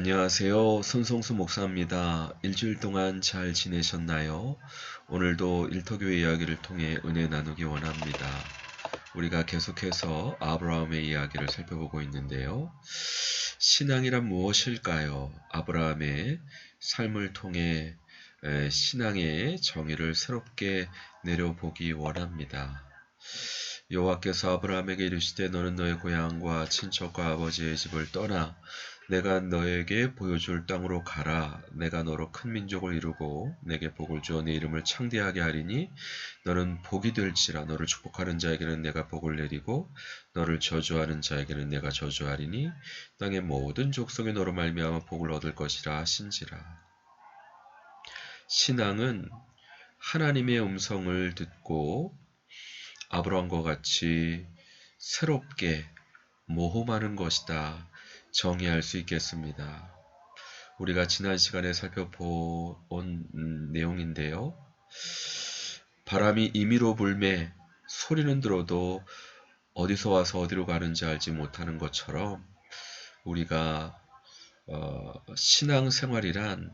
안녕하세요. 손성수 목사입니다. 일주일 동안 잘 지내셨나요? 오늘도 일터교회 이야기를 통해 은혜 나누기 원합니다. 우리가 계속해서 아브라함의 이야기를 살펴보고 있는데요. 신앙이란 무엇일까요? 아브라함의 삶을 통해 신앙의 정의를 새롭게 내려보기 원합니다. 여호와께서 아브라함에게 이르시되 너는 너의 고향과 친척과 아버지의 집을 떠나 내가 너에게 보여줄 땅으로 가라. 내가 너로 큰 민족을 이루고 내게 복을 주어 내 이름을 창대하게 하리니 너는 복이 될지라. 너를 축복하는 자에게는 내가 복을 내리고 너를 저주하는 자에게는 내가 저주하리니 땅의 모든 족속이 너로 말미암아 복을 얻을 것이라 하신지라. 신앙은 하나님의 음성을 듣고 아브라함과 같이 새롭게 모험하는 것이다. 정의할 수 있겠습니다. 우리가 지난 시간에 살펴본 내용인데요. 바람이 임의로 불매 소리는 들어도 어디서 와서 어디로 가는지 알지 못하는 것처럼 우리가 신앙생활이란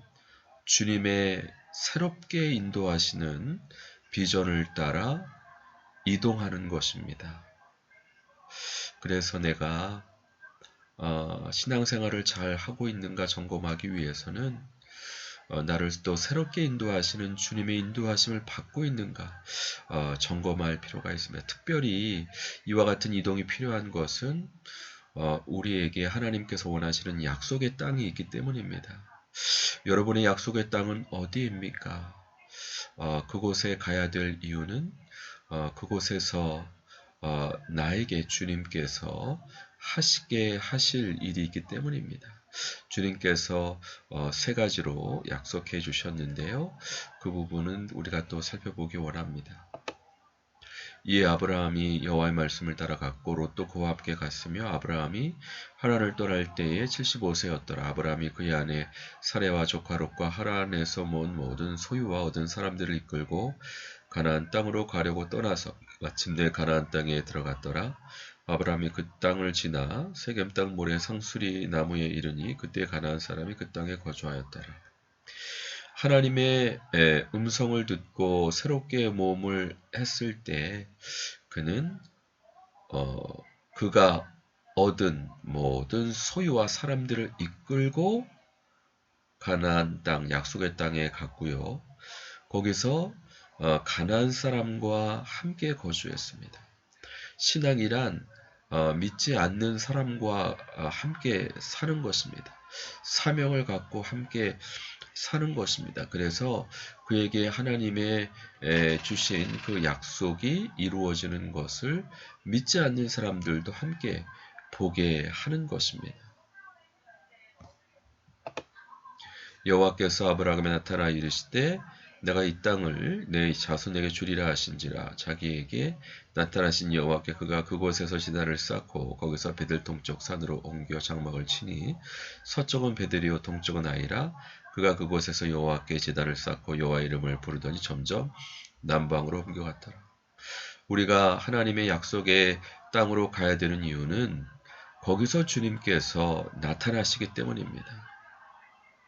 주님의 새롭게 인도하시는 비전을 따라 이동하는 것입니다. 그래서 내가 신앙생활을 잘 하고 있는가 점검하기 위해서는 나를 또 새롭게 인도하시는 주님의 인도하심을 받고 있는가 점검할 필요가 있습니다. 특별히 이와 같은 이동이 필요한 것은 우리에게 하나님께서 원하시는 약속의 땅이 있기 때문입니다. 여러분의 약속의 땅은 어디입니까? 그곳에 가야 될 이유는 그곳에서 나에게 주님께서 하시게 하실 일이 있기 때문입니다. 주님께서 세 가지로 약속해 주셨는데요. 그 부분은 우리가 또 살펴보기 원합니다. 이에 아브라함이 여호와의 말씀을 따라갔고 롯도 그와 함께 갔으며 아브라함이 하란을 떠날 때에 75세였더라. 아브라함이 그의 아내 사레와 조카 롯과 하란에서 모은 모든 소유와 얻은 사람들을 이끌고 가나안 땅으로 가려고 떠나서 마침내 가나안 땅에 들어갔더라. 아브라함이 그 땅을 지나 세겜 땅 모래 상수리 나무에 이르니 그때 가나안 사람이 그 땅에 거주하였더라. 하나님의 음성을 듣고 새롭게 모험을 했을 때 그는 그가 얻은 모든 소유와 사람들을 이끌고 가나안 땅, 약속의 땅에 갔고요. 거기서 가나안 사람과 함께 거주했습니다. 신앙이란 믿지 않는 사람과 함께 사는 것입니다. 사명을 갖고 함께 사는 것입니다. 그래서 그에게 하나님의 주신 그 약속이 이루어지는 것을 믿지 않는 사람들도 함께 보게 하는 것입니다. 여호와께서 아브라함에 나타나 이르시되 내가 이 땅을 내 자손에게 주리라 하신지라. 자기에게 나타나신 여호와께 그가 그곳에서 지단을 쌓고 거기서 베들 동쪽 산으로 옮겨 장막을 치니 서쪽은 베들이요 동쪽은 아이라. 그가 그곳에서 여호와께 제단을 쌓고 여호와 이름을 부르더니 점점 남방으로 옮겨갔더라. 우리가 하나님의 약속의 땅으로 가야 되는 이유는 거기서 주님께서 나타나시기 때문입니다.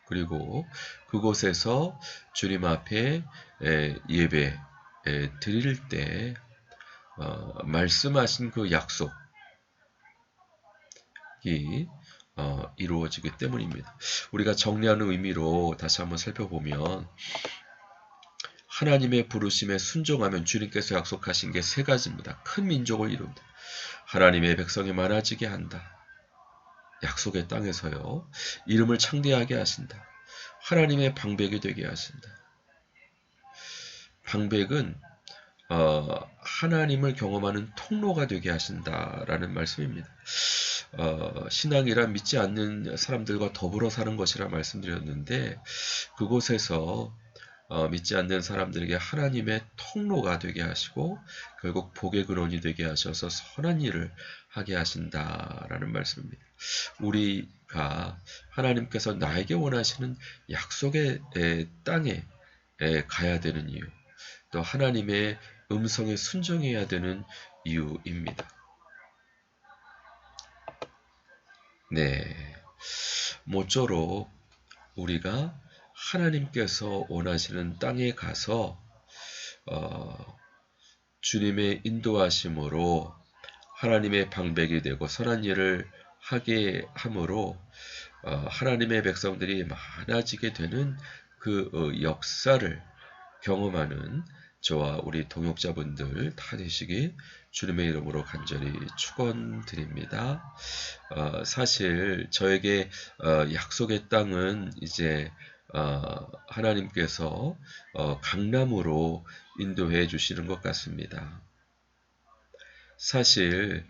그리고 그곳에서 주님 앞에 예배 드릴 때 말씀하신 그 약속이 이루어지기 때문입니다. 우리가 정리하는 의미로 다시 한번 살펴보면 하나님의 부르심에 순종하면 주님께서 약속하신 게 세 가지입니다. 큰 민족을 이룬다. 하나님의 백성이 많아지게 한다. 약속의 땅에서요. 이름을 창대하게 하신다. 하나님의 방백이 되게 하신다. 방백은 하나님을 경험하는 통로가 되게 하신다라는 말씀입니다. 신앙이란 믿지 않는 사람들과 더불어 사는 것이라 말씀드렸는데 그곳에서 믿지 않는 사람들에게 하나님의 통로가 되게 하시고 결국 복의 근원이 되게 하셔서 선한 일을 하게 하신다라는 말씀입니다. 우리가 하나님께서 나에게 원하시는 약속의 땅에 가야 되는 이유, 또 하나님의 음성에 순종해야 되는 이유입니다. 네. 모쪼록 우리가 하나님께서 원하시는 땅에 가서 주님의 인도하심으로 하나님의 방백이 되고 선한 일을 하게 함으로 하나님의 백성들이 많아지게 되는 그 역사를 경험하는 저와 우리 동역자분들 다 되시기 주님의 이름으로 간절히 축원드립니다. 사실 저에게 약속의 땅은 이제 하나님께서 강남으로 인도해 주시는 것 같습니다. 사실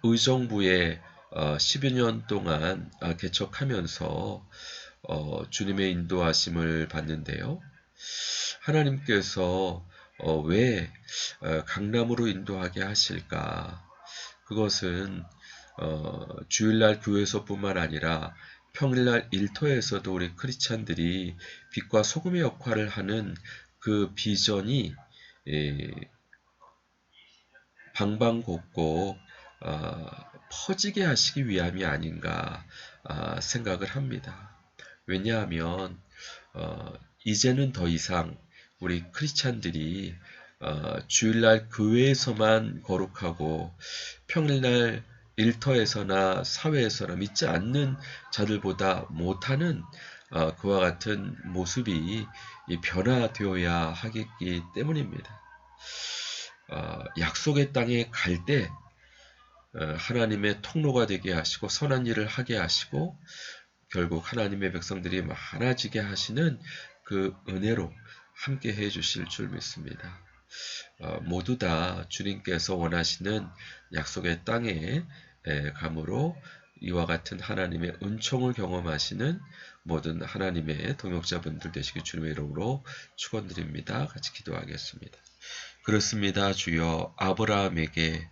의정부에 10여 년 동안 개척하면서 주님의 인도하심을 받는데요. 하나님께서 왜 강남으로 인도하게 하실까? 그것은 주일날 교회에서뿐만 아니라 평일날 일터에서도 우리 크리스찬들이 빛과 소금의 역할을 하는 그 비전이 방방곡곡 퍼지게 하시기 위함이 아닌가 생각을 합니다. 왜냐하면 이제는 더 이상 우리 크리스찬들이 주일날 교회에서만 거룩하고 평일날 일터에서나 사회에서나 믿지 않는 자들보다 못하는 그와 같은 모습이 변화되어야 하겠기 때문입니다. 약속의 땅에 갈 때 하나님의 통로가 되게 하시고 선한 일을 하게 하시고 결국 하나님의 백성들이 많아지게 하시는 그 은혜로 함께 해 주실 줄 믿습니다. 모두 다 주님께서 원하시는 약속의 땅에 감으로 이와 같은 하나님의 은총을 경험하시는 모든 하나님의 동역자분들 되시길 주님의 이름으로 축원드립니다. 같이 기도하겠습니다. 그렇습니다. 주여, 아브라함에게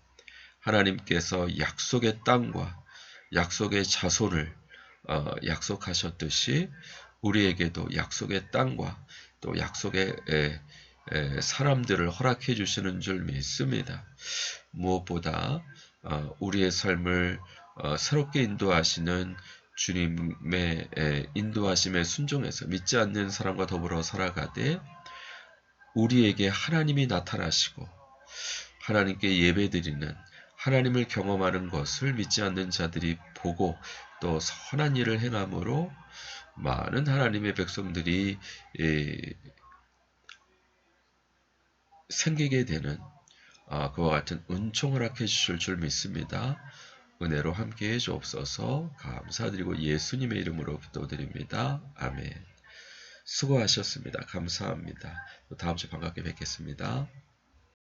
하나님께서 약속의 땅과 약속의 자손을 약속하셨듯이 우리에게도 약속의 땅과 또 약속의 사람들을 허락해 주시는 줄 믿습니다. 무엇보다 우리의 삶을 새롭게 인도하시는 주님의 인도하심에 순종해서 믿지 않는 사람과 더불어 살아가되 우리에게 하나님이 나타나시고 하나님께 예배드리는 하나님을 경험하는 것을 믿지 않는 자들이 보고 또 선한 일을 행함으로 많은 하나님의 백성들이 생기게 되는 그와 같은 은총을 허락해 주실 줄 믿습니다. 은혜로 함께해 주옵소서. 감사드리고 예수님의 이름으로 기도드립니다. 아멘. 수고하셨습니다. 감사합니다. 또 다음 주에 반갑게 뵙겠습니다.